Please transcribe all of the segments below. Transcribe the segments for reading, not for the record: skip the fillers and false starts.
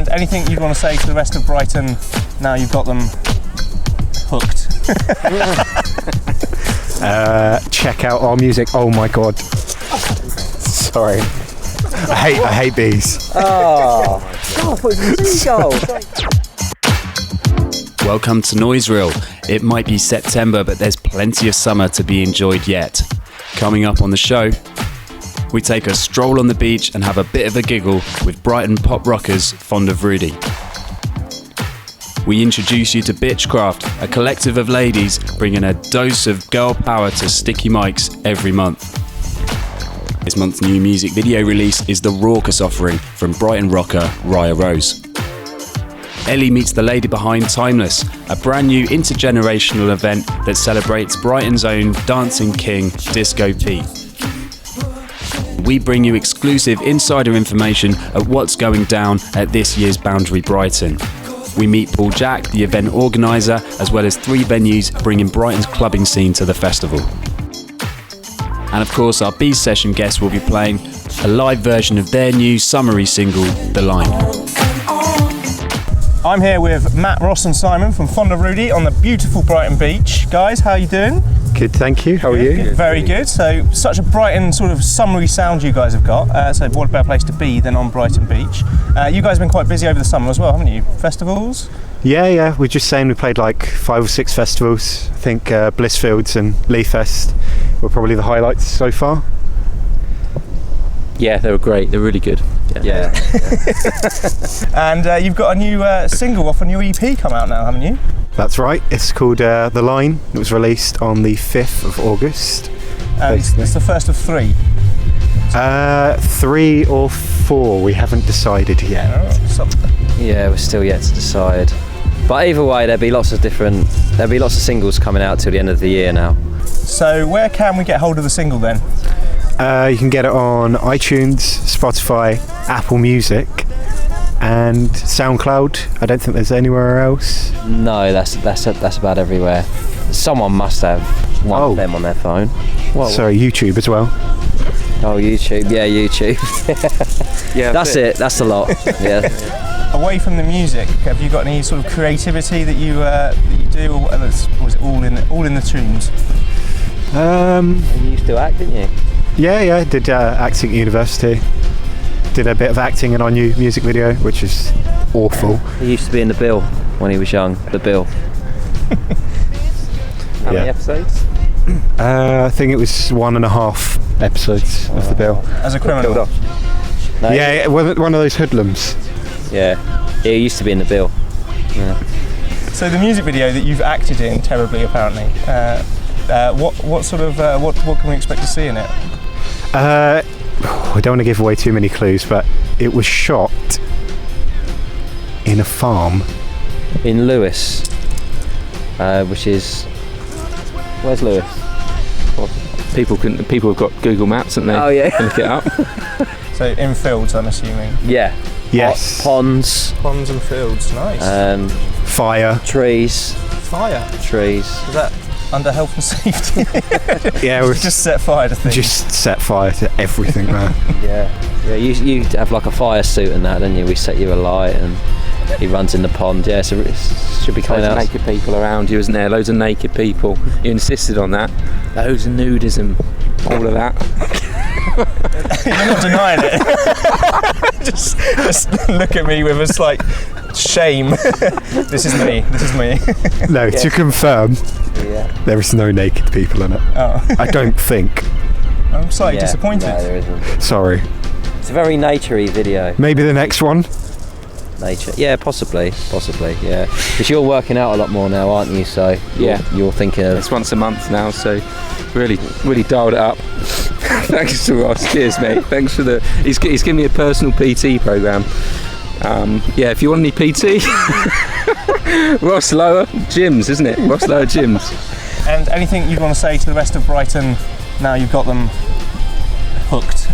And anything you want to say to the rest of Brighton now you've got them hooked? Check out our music. Oh my god. Sorry. I hate bees. Oh, God, what was a seagull? Welcome to Noise Reel. It might be September, but there's plenty of summer to be enjoyed yet. Coming up on the show, we take a stroll on the beach and have a bit of a giggle with Brighton pop rockers Fond of Rudy. We introduce you to Bitchcraft, a collective of ladies bringing a dose of girl power to sticky mics every month. This month's new music video release is the raucous offering from Brighton rocker Raya Rose. Ellie meets the lady behind Timeless, a brand new intergenerational event that celebrates Brighton's own dancing king, Disco Pete. We bring you exclusive insider information of what's going down at this year's Boundary Brighton. We meet Paul Jack, the event organiser, as well as 3 venues bringing Brighton's clubbing scene to the festival. And of course, our Bsession guests will be playing a live version of their new summery single, The Line. I'm here with Matt, Ross and Simon from Fond of Rudy on the beautiful Brighton beach. Guys, how are you doing? Good, thank you. How are you? Very good. So, such a Brighton sort of summery sound you guys have got. So what a better place to be than on Brighton Beach. You guys have been quite busy over the summer as well, haven't you? Festivals? Yeah. We're just saying we played like 5 or 6 festivals. I think Blissfields and Lee Fest were probably the highlights so far. Yeah, they were great. They're really good. Yeah. And you've got a new single off a new EP come out now, haven't you? That's right. It's called The Line. It was released on the 5th of August. It's the first of 3. 3 or 4. We haven't decided yet. Yeah, we're still yet to decide. But either way, there'll be lots of singles coming out till the end of the year now. So where can we get hold of the single then? You can get it on iTunes, Spotify, Apple Music, and SoundCloud. I don't think there's anywhere else. No, that's about everywhere. Someone must have one of them on their phone. Sorry, YouTube as well. Oh, YouTube. Yeah, YouTube. Yeah, that's it. That's a lot. Yeah. Away from the music, have you got any sort of creativity that you do, or was it all in the tunes? You used to act, didn't you? Yeah, I did acting at university. Did a bit of acting in our new music video, which is awful. He used to be in The Bill when he was young. The Bill. How many episodes? I think it was 1.5 episodes of The Bill. As a criminal? No, yeah, one of those hoodlums. Yeah, he used to be in The Bill. Yeah. So the music video that you've acted in terribly, apparently. What can we expect to see in it? I don't want to give away too many clues, but it was shot in a farm in Lewis, which is where's Lewis? People have got Google Maps, haven't they? Oh yeah, look it up. So in fields, I'm assuming. Yeah. Yes. Ponds and fields. Nice. Fire. Trees. Trees. Is that under health and safety? Yeah, we just set fire to things. Just set fire to everything, man. Yeah. You have like a fire suit and that, don't you? We set you alight and he runs in the pond. Yeah, so it should be coming out. Loads of naked people around you, isn't there? Loads of naked people. You insisted on that. Loads of nudism. All of that. You're not denying it. just look at me with a slight shame. This is me. No, to confirm, there is no naked people in it. Oh. I don't think. I'm slightly disappointed. No, there isn't. Sorry. It's a very naturey video. Maybe the next one? Nature. Yeah, possibly, yeah. Because you're working out a lot more now, aren't you? So you're thinking of... It's once a month now, so really dialed it up. Thanks to Ross. Cheers, mate. Thanks for he's given me a personal PT programme. If you want any PT, Ross Lower Gyms, isn't it? Ross Lower Gyms. And anything you want to say to the rest of Brighton now you've got them hooked?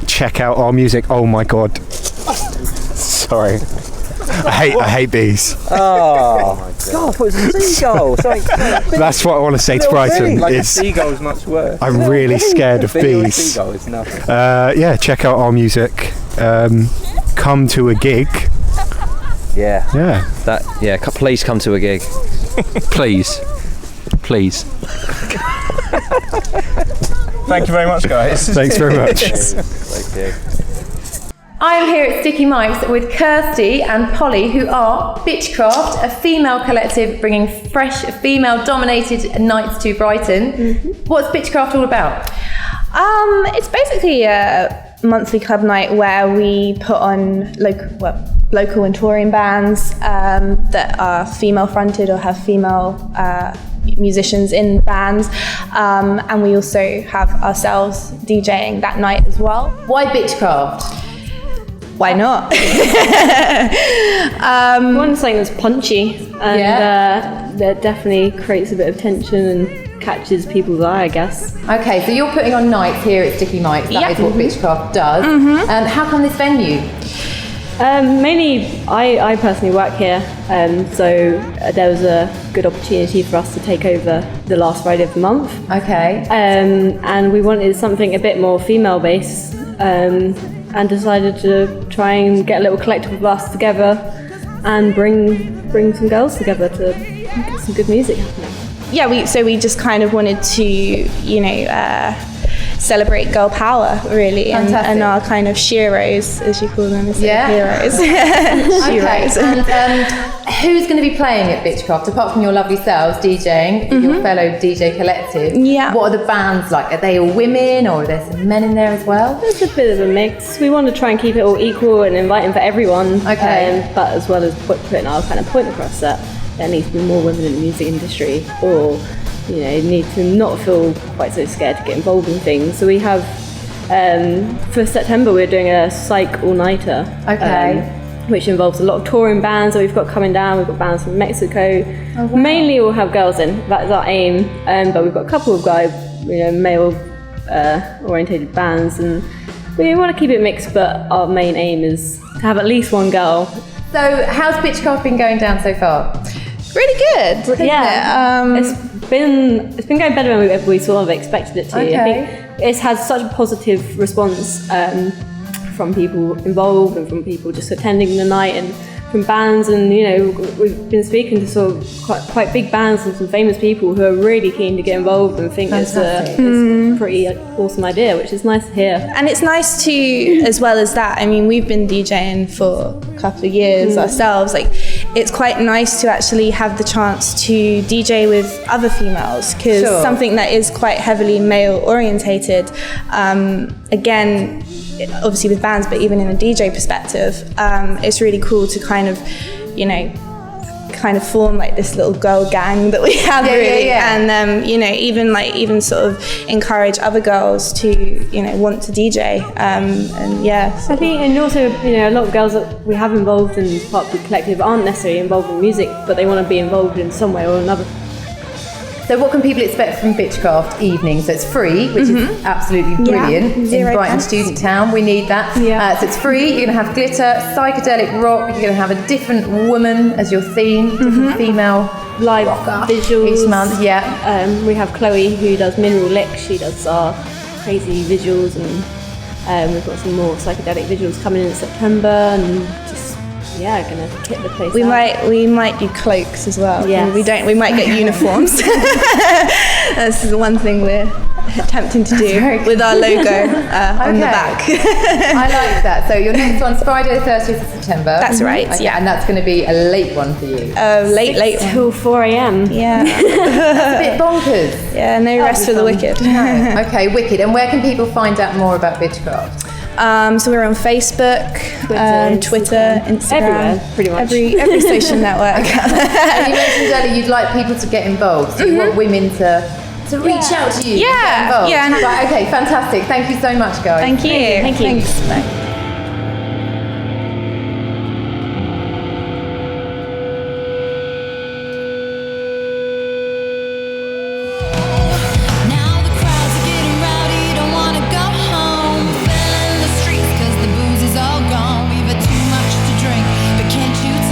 Check out our music. Oh my god. Sorry. I hate bees. Oh my God! I thought it was a seagull. Sorry. That's what I want to say to Brighton. Like a Is seagull is much worse. I'm really scared of Being a bees. seagull is nothing. Yeah, check out our music. Come to a gig. Yeah. Yeah. Please come to a gig. Please. Thank you very much, guys. Thanks very much. I'm here at Sticky Mike's with Kirsty and Polly, who are Bitchcraft, a female collective bringing fresh, female-dominated nights to Brighton. What's Bitchcraft all about? It's basically a monthly club night where we put on local and touring bands that are female-fronted or have female musicians in the bands, and we also have ourselves DJing that night as well. Why Bitchcraft? Why not? We want something that's punchy and that definitely creates a bit of tension and catches people's eye, I guess. Okay, so you're putting on nights here at Sticky Mike's. That is what Bitchcraft does. How come this venue? Mainly, I personally work here, so there was a good opportunity for us to take over the last Friday of the month. Okay. And we wanted something a bit more female-based, and decided to try and get a little collective of us together and bring some girls together to get some good music happening. Yeah, we just kind of wanted to, celebrate girl power, really, and our kind of sheroes, as you call them, instead of heroes. Okay, and who's going to be playing at Bitchcraft, apart from your lovely selves DJing, your fellow DJ collective? Yeah. What are the bands like? Are they all women, or are there some men in there as well? There's a bit of a mix. We want to try and keep it all equal and inviting for everyone, Okay. but as well as putting our kind of point across that there needs to be more women in the music industry, or need to not feel quite so scared to get involved in things. So we have, for September, we're doing a psych all-nighter, which involves a lot of touring bands that we've got coming down. We've got bands from Mexico. Oh, wow. Mainly we'll have girls in, that is our aim, but we've got a couple of guys, male orientated bands, and we want to keep it mixed, but our main aim is to have at least one girl. So how's Bitchcraft been going down so far? Really good. It's been going better than we sort of expected it to. Okay. I think it's had such a positive response from people involved and from people just attending the night and from bands, and we've been speaking to sort of quite big bands and some famous people who are really keen to get involved and think it's a pretty awesome idea, which is nice to hear. And it's nice to, as well as that, I mean, we've been DJing for a couple of years ourselves. Like, it's quite nice to actually have the chance to DJ with other females, because something that is quite heavily male orientated, again, obviously with bands, but even in a DJ perspective, it's really cool to kind of form like this little girl gang that we have, and even sort of encourage other girls to want to DJ, I think, and also a lot of girls that we have involved in part of the collective aren't necessarily involved in music, but they want to be involved in some way or another. So what can people expect from Bitchcraft evening? So it's free, which is absolutely brilliant. In Brighton Student Town, we need that. So it's free, you're going to have glitter, psychedelic rock, you're going to have a different woman as your theme, different female live visuals each month. We have Chloe, who does Mineral Lick. She does our crazy visuals, and we've got some more psychedelic visuals coming in September, and just gonna hit the place. We might do cloaks as well. Yes. We might get uniforms. That's the one thing we're attempting to do with our logo on the back. I like that. So your next one's Friday the 30th of September. That's right. Okay, and that's going to be a late one for you. Late till 4 a.m. Yeah. That's a bit bonkers. Yeah, no rest for the wicked. No. Okay, wicked. And where can people find out more about Bitchcraft? So we're on Facebook, Twitter, Instagram, everywhere, pretty much. Every social network. And you mentioned earlier you'd like people to get involved. So you want women to reach out to you. Yeah. To get involved. Right, okay, fantastic. Thank you so much, guys. Thank you. Thank you. Thanks. Bye. Can't you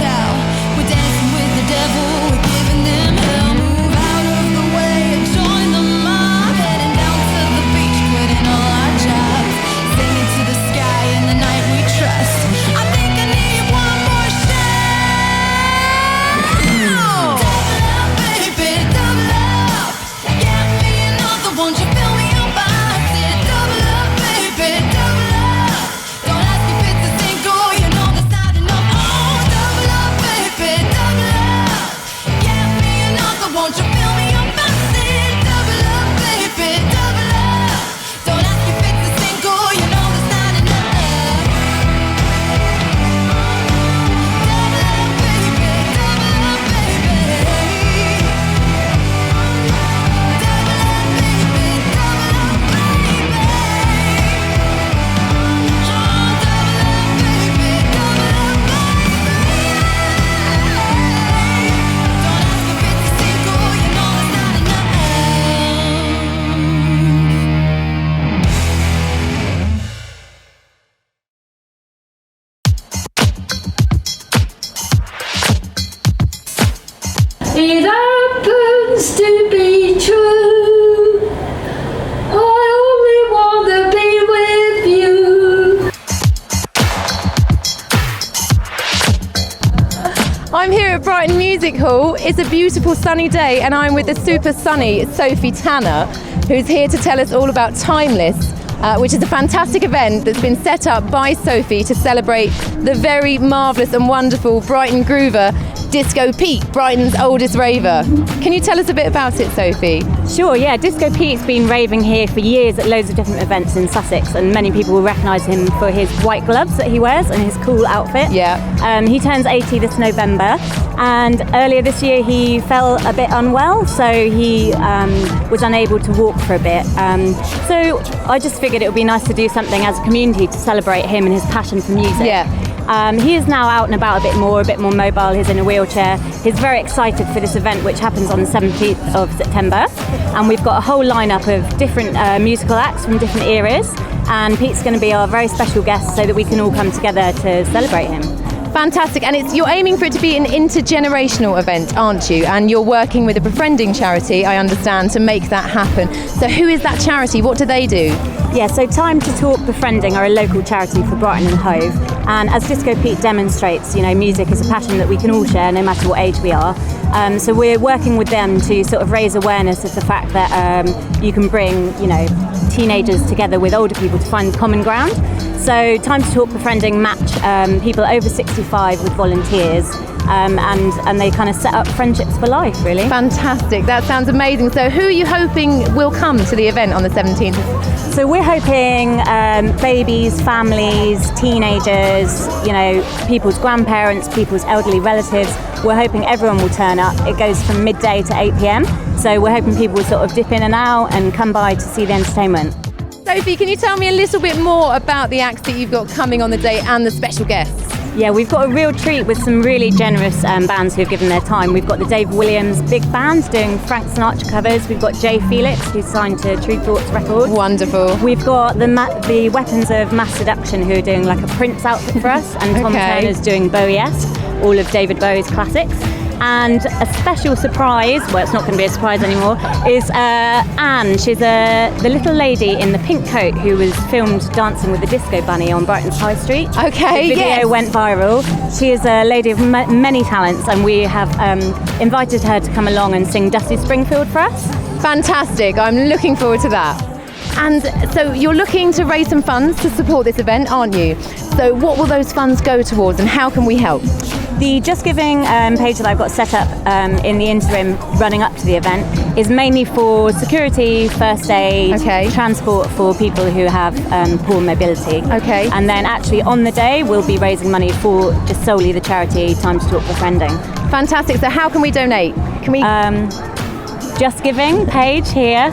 It happens to be true. I only want to be with you. I'm here at Brighton Music Hall. It's a beautiful sunny day and I'm with the super sunny Sophie Tanner, who's here to tell us all about Timeless, which is a fantastic event that's been set up by Sophie to celebrate the very marvellous and wonderful Brighton groover, Disco Pete, Brighton's oldest raver. Can you tell us a bit about it, Sophie? Sure, yeah. Disco Pete's been raving here for years at loads of different events in Sussex, and many people will recognise him for his white gloves that he wears and his cool outfit. Yeah. He turns 80 this November, and earlier this year he fell a bit unwell, so he was unable to walk for a bit. So I just figured it would be nice to do something as a community to celebrate him and his passion for music. Yeah. He is now out and about a bit more mobile. He's in a wheelchair. He's very excited for this event, which happens on the 17th of September. And we've got a whole lineup of different musical acts from different eras. And Pete's going to be our very special guest so that we can all come together to celebrate him. Fantastic, and you're aiming for it to be an intergenerational event, aren't you? And you're working with a befriending charity, I understand, to make that happen. So who is that charity? What do they do? Yeah, so Time to Talk Befriending are a local charity for Brighton and Hove. And as Disco Pete demonstrates, music is a passion that we can all share no matter what age we are. So we're working with them to sort of raise awareness of the fact that you can bring, teenagers together with older people to find common ground. So Time to Talk Befriending match people over 65 with volunteers, and they kind of set up friendships for life, really. Fantastic, that sounds amazing. So who are you hoping will come to the event on the 17th? So we're hoping babies, families, teenagers, people's grandparents, people's elderly relatives. We're hoping everyone will turn up. It goes from midday to 8 p.m. So we're hoping people will sort of dip in and out and come by to see the entertainment. Sophie, can you tell me a little bit more about the acts that you've got coming on the day and the special guests? Yeah, we've got a real treat with some really generous bands who have given their time. We've got the Dave Williams Big Band doing Frank Sinatra covers. We've got Jay Felix, who's signed to True Thoughts Records. Wonderful. We've got the Weapons of Mass Seduction, who are doing like a Prince outfit for us, and Tom Turner's doing Bowie-esque, all of David Bowie's classics. And a special surprise, well, it's not going to be a surprise anymore, is Anne. She's the little lady in the pink coat who was filmed dancing with the Disco Bunny on Brighton's High Street. Okay, the video went viral. She is a lady of many talents, and we have invited her to come along and sing Dusty Springfield for us. Fantastic, I'm looking forward to that. And so you're looking to raise some funds to support this event, aren't you? So what will those funds go towards and how can we help? The Just Giving page that I've got set up in the interim running up to the event is mainly for security, first aid, transport for people who have poor mobility. Okay. And then actually on the day we'll be raising money for just solely the charity Time to Talk Befriending. Fantastic. So how can we donate? Can we? Just Giving page here,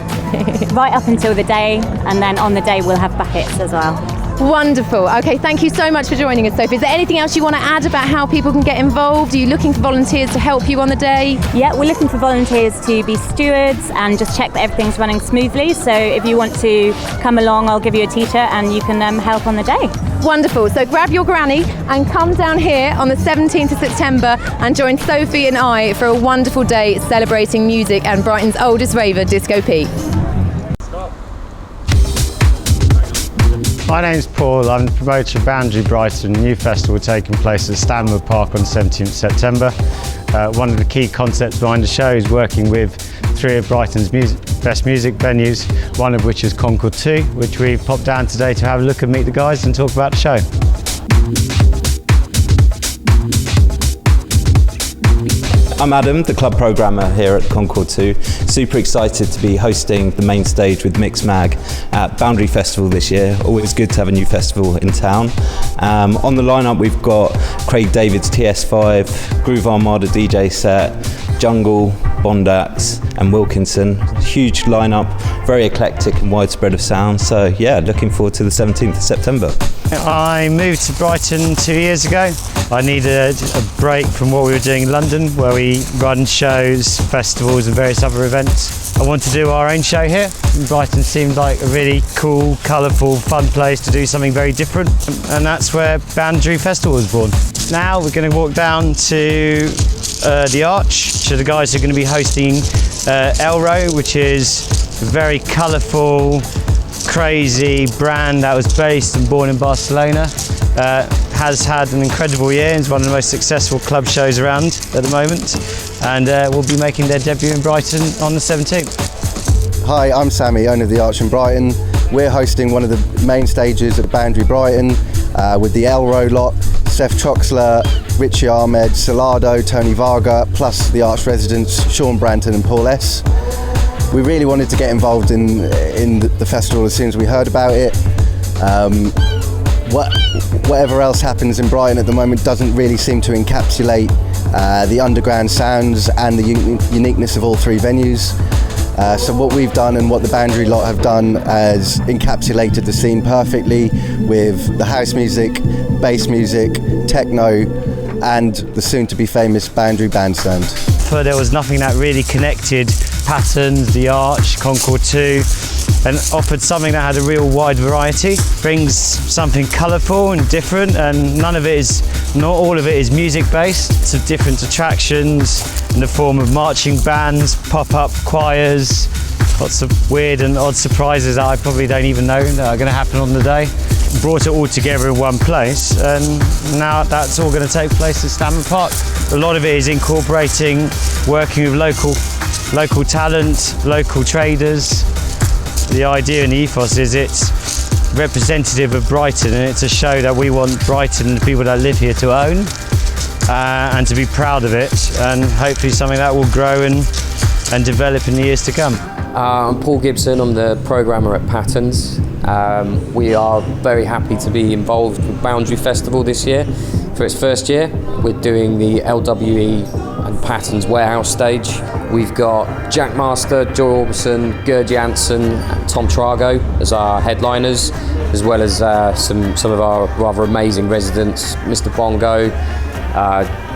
right up until the day, and then on the day we'll have buckets as well. Wonderful. Okay, thank you so much for joining us, Sophie. Is there anything else you want to add about how people can get involved? Are you looking for volunteers to help you on the day? Yeah, we're looking for volunteers to be stewards and just check that everything's running smoothly. So if you want to come along, I'll give you a t-shirt and you can help on the day. Wonderful. So grab your granny and come down here on the 17th of September and join Sophie and I for a wonderful day celebrating music and Brighton's oldest raver, Disco Pete. My name's Paul, I'm the promoter of Boundary Brighton, new festival taking place at Stanwood Park on 17th September. One of the key concepts behind the show is working with three of Brighton's best music venues, one of which is Concord 2, which we've popped down today to have a look and meet the guys and talk about the show. I'm Adam, the club programmer here at Concord 2. Super excited to be hosting the main stage with Mix Mag at Boundary Festival this year. Always good to have a new festival in town. On the lineup we've got Craig David's TS5, Groove Armada DJ set, Jungle, Bondax and Wilkinson. Huge lineup, very eclectic and widespread of sound. So yeah, looking forward to the 17th of September. I moved to Brighton 2 years ago. I needed a break from what we were doing in London, where we run shows, festivals and various other events. I wanted to do our own show here. Brighton seemed like a really cool, colourful, fun place to do something very different, and that's where Boundary Festival was born. Now we're going to walk down to the Arch, to the guys who are going to be hosting Elro, which is a very colourful, crazy brand that was based and born in Barcelona. Has had an incredible year. It's one of the most successful club shows around at the moment, and will be making their debut in Brighton on the 17th. Hi, I'm Sammy, owner of the Arch in Brighton. We're hosting one of the main stages at Boundary Brighton with the Elro lot, Seth Troxler, Richie Ahmed, Salado, Tony Varga, plus the Arch residents Sean Branton and Paul S. We really wanted to get involved in the festival as soon as we heard about it. Whatever else happens in Brighton at the moment doesn't really seem to encapsulate the underground sounds and the uniqueness of all three venues. So what we've done and what the Boundary lot have done has encapsulated the scene perfectly with the house music, bass music, techno, and the soon-to-be famous Boundary Bandstand. There was nothing that really connected Patterns, the Arch, Concord 2, and offered something that had a real wide variety. Brings something colourful and different, and not all of it is music based. It's different attractions in the form of marching bands, pop-up choirs, lots of weird and odd surprises that I probably don't even know that are going to happen on the day. Brought it all together in one place, and now that's all going to take place at Stanmore Park. A lot of it is incorporating working with local talent, local traders. The idea and the ethos is it's representative of Brighton, and it's a show that we want Brighton and the people that live here to own and to be proud of it, and hopefully something that will grow and develop in the years to come. I'm Paul Gibson, I'm the programmer at Patterns. We are very happy to be involved with Boundary Festival this year. For its first year, we're doing the LWE and Patterns warehouse stage. We've got Jack Master, Joy Orbison, Gerd Jansen and Tom Trago as our headliners, as well as some of our rather amazing residents, Mr. Bongo,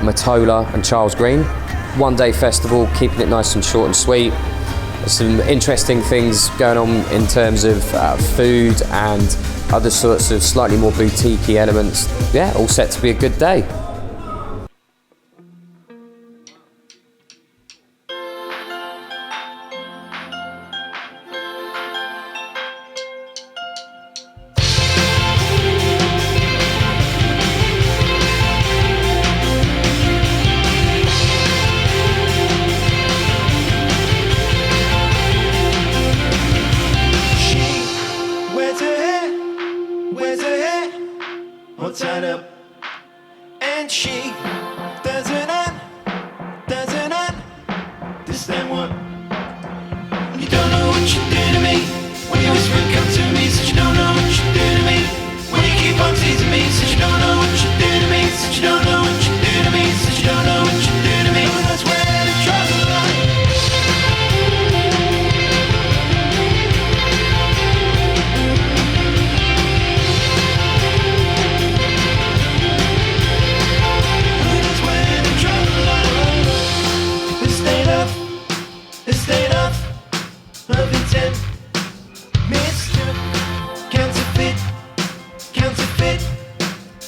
Matola and Charles Green. One day festival, keeping it nice and short and sweet. There's some interesting things going on in terms of food and other sorts of slightly more boutique-y elements. Yeah, all set to be a good day. Tied up, and she doesn't understand what you don't know what you did to me. When you whisper come to me, said you don't know what you did to me. When you keep on teasing me, said you don't know what you did to me. Said you don't know what you did to me. Said you don't know what you did to me. Oh, that's where the trouble lies. Of intent, Mr. Counterfeit,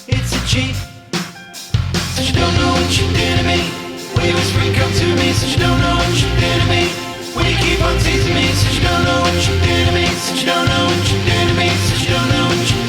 it's a cheat. Said you don't know what you did to me. When you whispering come to me, said you don't know what you did to me. When you keep on teasing me, said you don't know what you did to me. Said you don't know what you did to me. Said you don't know what you